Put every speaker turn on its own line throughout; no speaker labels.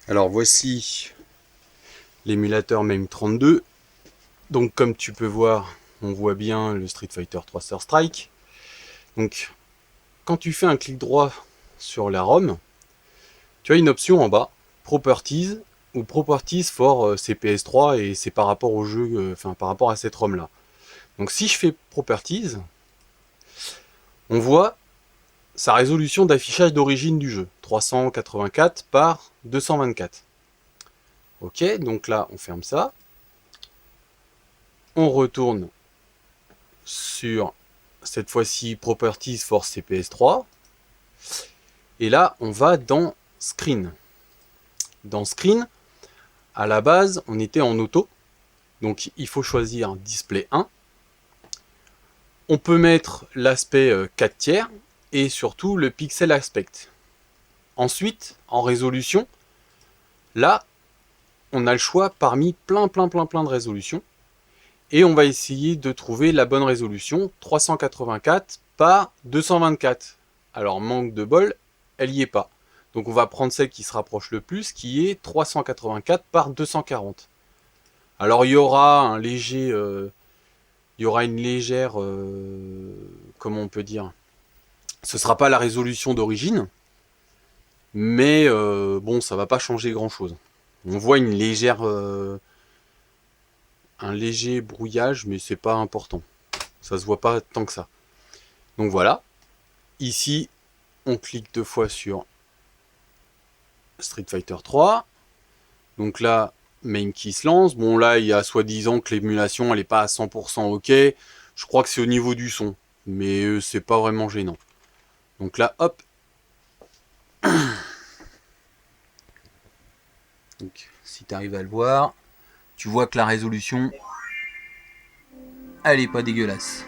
Alors voici l'émulateur MAME32. Donc comme tu peux voir, on voit bien le Street Fighter 3 Third Strike. Donc quand tu fais un clic droit sur la ROM, tu as une option en bas, Properties ou Properties for CPS3 et c'est par rapport au jeu, par rapport à cette ROM là. Donc si je fais Properties, on voit sa résolution d'affichage d'origine du jeu, 384 par 224. Ok, donc là on ferme ça. On retourne sur cette fois-ci Properties for CPS3. Et là, on va dans Screen. Dans Screen, à la base, on était en auto. Donc, il faut choisir Display 1. On peut mettre l'aspect 4 tiers et surtout le pixel aspect. Ensuite, en résolution, là, on a le choix parmi plein de résolutions. Et on va essayer de trouver la bonne résolution, 384 par 224. Alors, manque de bol, elle n'y est pas. Donc on va prendre celle qui se rapproche le plus, qui est 384 par 240. Alors il y aura un léger, il y aura une légère, comment on peut dire, ce sera pas la résolution d'origine, mais bon, ça va pas changer grand chose. On voit une légère, un léger brouillage, mais c'est pas important. Ça se voit pas tant que ça. Donc voilà. Ici, on clique deux fois sur Street Fighter 3. Donc là, main key se lance. Bon là, il y a soi-disant que l'émulation, elle est pas à 100% ok. Je crois que c'est au niveau du son. Mais c'est pas vraiment gênant. Donc là, hop. Donc, si tu arrives à le voir, tu vois que la résolution, elle est pas dégueulasse.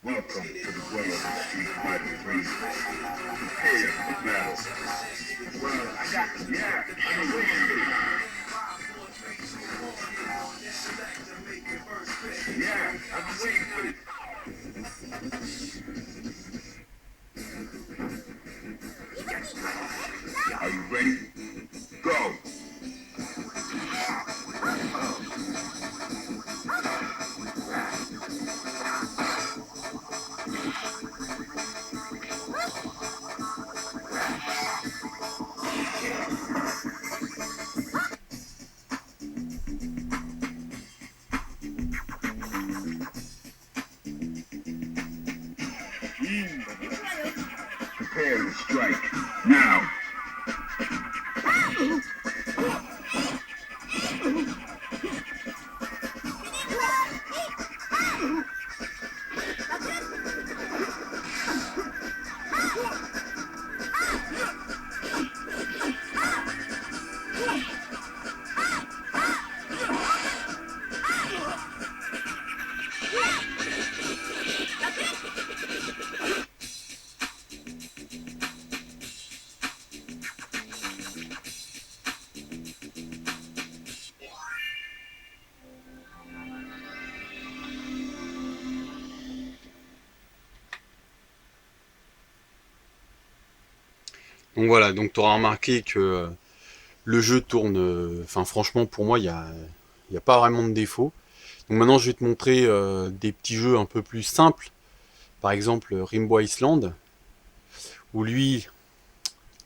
Welcome to the world of Street Fighter 3. Prepare for battle. Well, I got yeah, I'm waiting. Yeah, I'm waiting for it. Are you ready? Go! Prepare to strike. Now!
Donc voilà, donc tu auras remarqué que le jeu tourne. Enfin, franchement, pour moi, y a pas vraiment de défaut. Donc maintenant, je vais te montrer des petits jeux un peu plus simples. Par exemple, Rimbo Island, où lui,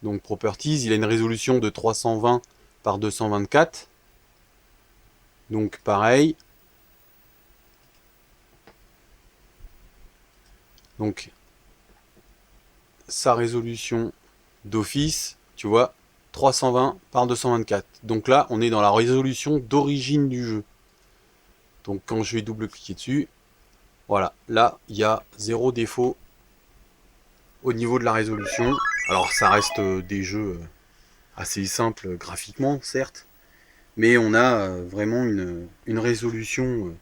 donc Properties, il a une résolution de 320 par 224. Donc pareil. Donc sa résolution d'office, tu vois, 320 par 224. Donc là, on est dans la résolution d'origine du jeu. Donc quand je vais double-cliquer dessus, voilà, là, il y a 0 défaut au niveau de la résolution. Alors ça reste des jeux assez simples graphiquement, certes, mais on a vraiment une résolution.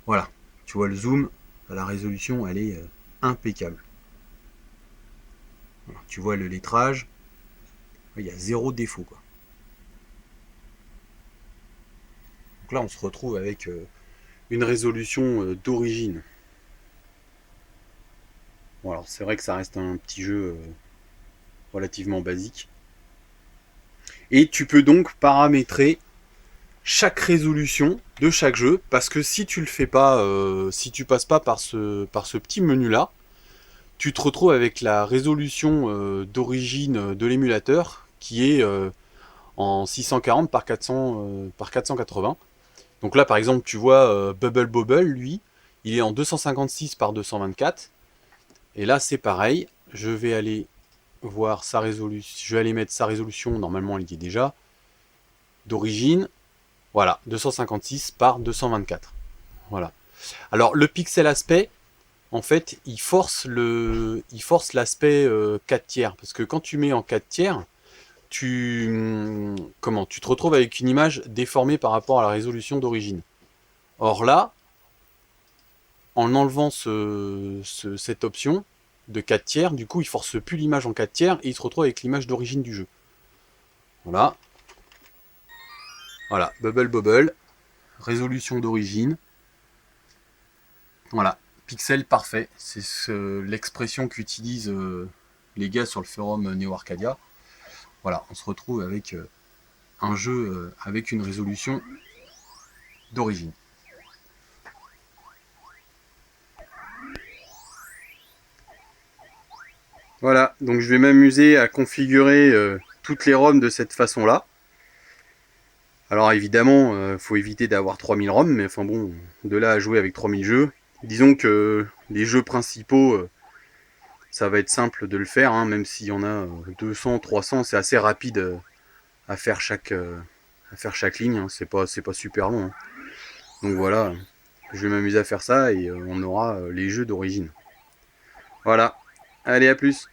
Voilà, tu vois le zoom, la résolution, elle est impeccable. Voilà, tu vois le lettrage, il y a 0 défaut, quoi. Donc là, on se retrouve avec une résolution d'origine. Bon, alors c'est vrai que ça reste un petit jeu relativement basique. Et tu peux donc paramétrer chaque résolution de chaque jeu, parce que si tu le fais pas, si tu passes pas par ce petit menu là, tu te retrouves avec la résolution d'origine de l'émulateur qui est en 640 par 400 par 480. Donc là par exemple tu vois Bubble Bobble, lui il est en 256 par 224, et là c'est pareil, je vais aller voir sa résolution, je vais aller mettre sa résolution, normalement elle y est déjà, d'origine. Voilà, 256 par 224. Voilà. Alors le pixel aspect, en fait, il force l'aspect 4 tiers. Parce que quand tu mets en 4 tiers, tu te retrouves avec une image déformée par rapport à la résolution d'origine. Or là, en enlevant cette option de 4 tiers, du coup, il force plus l'image en 4 tiers et il se retrouve avec l'image d'origine du jeu. Voilà. Voilà, Bubble Bobble, résolution d'origine. Voilà, pixel parfait, c'est l'expression qu'utilisent les gars sur le forum Neo Arcadia. Voilà, on se retrouve avec un jeu avec une résolution d'origine. Voilà, donc je vais m'amuser à configurer toutes les ROM de cette façon-là. Alors évidemment, faut éviter d'avoir 3000 ROM, mais enfin bon, de là à jouer avec 3000 jeux, disons que les jeux principaux, ça va être simple de le faire, hein, même s'il y en a 200, 300, c'est assez rapide à faire chaque ligne, hein, c'est pas super long. Hein. Donc voilà, je vais m'amuser à faire ça et on aura les jeux d'origine. Voilà, allez à plus.